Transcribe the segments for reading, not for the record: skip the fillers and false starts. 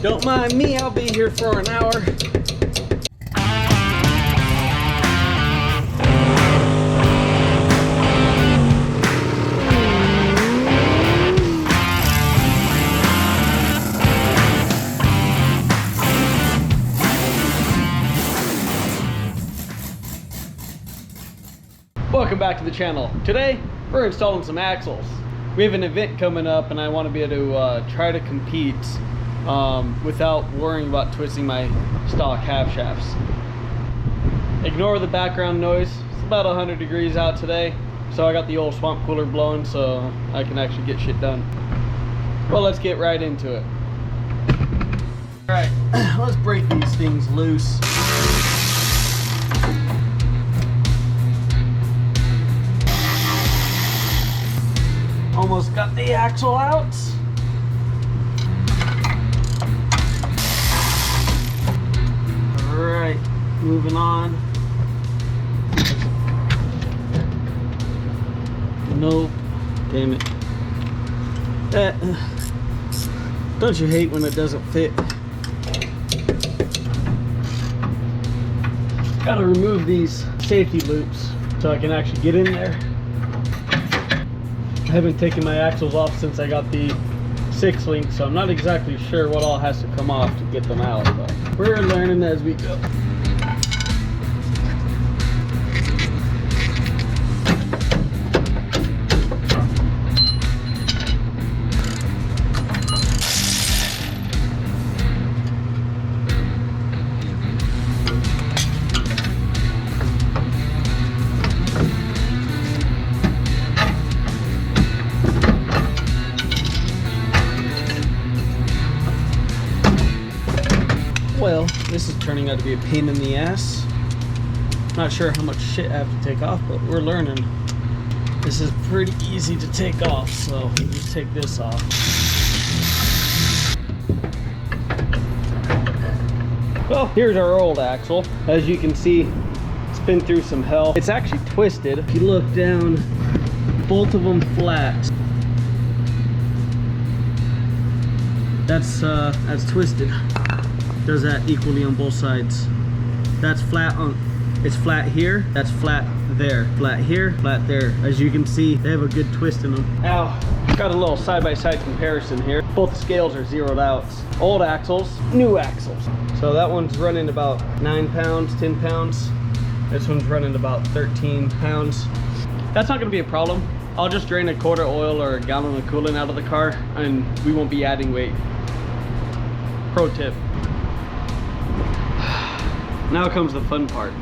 Don't mind me, I'll be here for an hour. Welcome back to the channel. Today we're installing some axles. We have an event coming up and I want to be able to try to compete without worrying about twisting my stock half shafts. Ignore the background noise. It's about 100 degrees out today, so I got the old swamp cooler blowing so I can actually get shit done. Well, let's get right into it. Alright, let's break these things loose. Almost got the axle out. Alright, moving on. Nope. Damn it. Don't you hate when it doesn't fit? Gotta remove these safety loops so I can actually get in there. I haven't taken my axles off since I got the 6-link, so I'm not exactly sure what all has to come off to get them out, but we're learning as we go. Well, this is turning out to be a pain in the ass. Not sure how much shit I have to take off, but we're learning. This is pretty easy to take off, so we'll just take this off. Well, here's our old axle. As you can see, it's been through some hell. It's actually twisted. If you look down, both of them flat. That's twisted. Does that equally on both sides. That's flat on, it's flat here, that's flat there. Flat here, flat there. As you can see, they have a good twist in them. Now, got a little side-by-side comparison here. Both scales are zeroed out. Old axles, new axles. So that one's running about 9 pounds, 10 pounds. This one's running about 13 pounds. That's not gonna be a problem. I'll just drain a quart of oil or a gallon of coolant out of the car and we won't be adding weight. Pro tip. Now comes the fun part.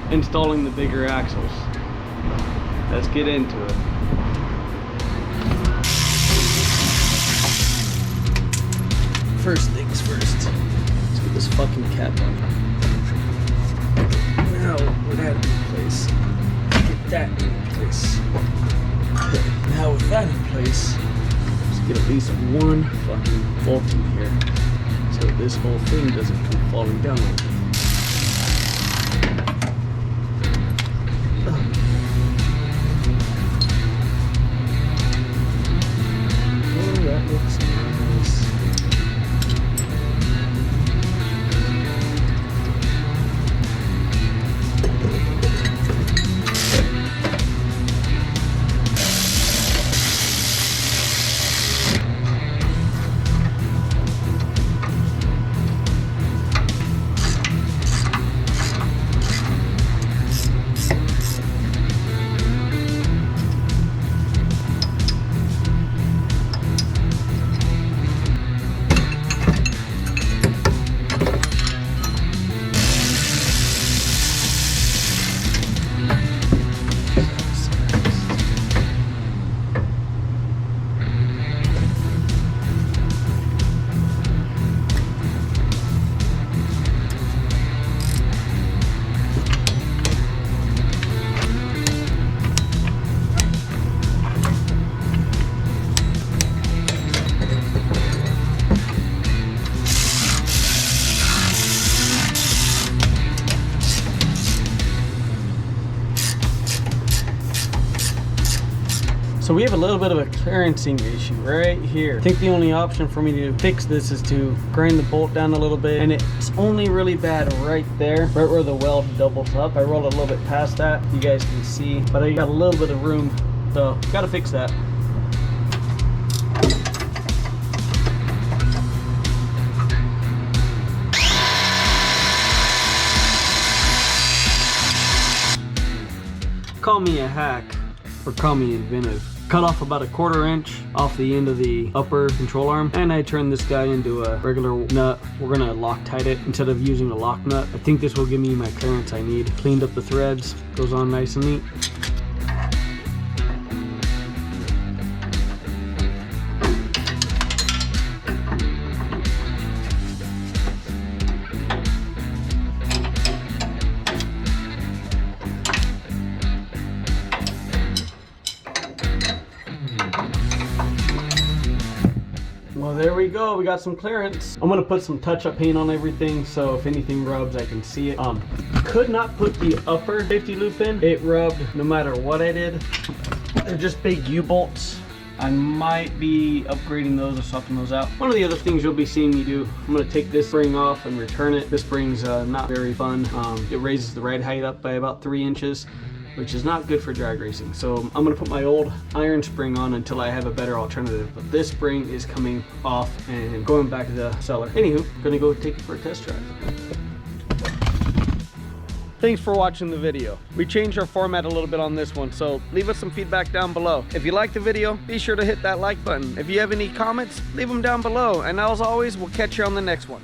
Installing the bigger axles. Let's get into it. First things first. Let's get this fucking cap on. Now with that in place. Get that in place. Okay, now with that in place, let's get at least one fucking bolt in here. So this whole thing doesn't come falling down. Oh, that looks nice. we have a little bit of a clearancing issue right here. I think the only option for me to fix this is to grind the bolt down a little bit, and it's only really bad right there, right where the weld doubles up. I roll it a little bit past that, you guys can see, but I got a little bit of room, so gotta fix that. Call me a hack or call me inventive. Cut off about a 1/4 inch off the end of the upper control arm, and I turned this guy into a regular nut. We're gonna Loctite it instead of using a lock nut. I think this will give me my clearance I need. Cleaned up the threads, goes on nice and neat. Well, there we go. We got some clearance. I'm gonna put some touch-up paint on everything, so if anything rubs, I can see it. Could not put the upper safety loop in. It rubbed no matter what I did. They're just big U-bolts. I might be upgrading those or swapping those out. One of the other things you'll be seeing me do, I'm gonna take this spring off and return it. This spring's not very fun. It raises the ride height up by about 3 inches. Which is not good for drag racing. So I'm gonna put my old iron spring on until I have a better alternative. But this spring is coming off and going back to the seller. Anywho, gonna go take it for a test drive. Thanks for watching the video. We changed our format a little bit on this one, so leave us some feedback down below. If you liked the video, be sure to hit that like button. If you have any comments, leave them down below. And as always, we'll catch you on the next one.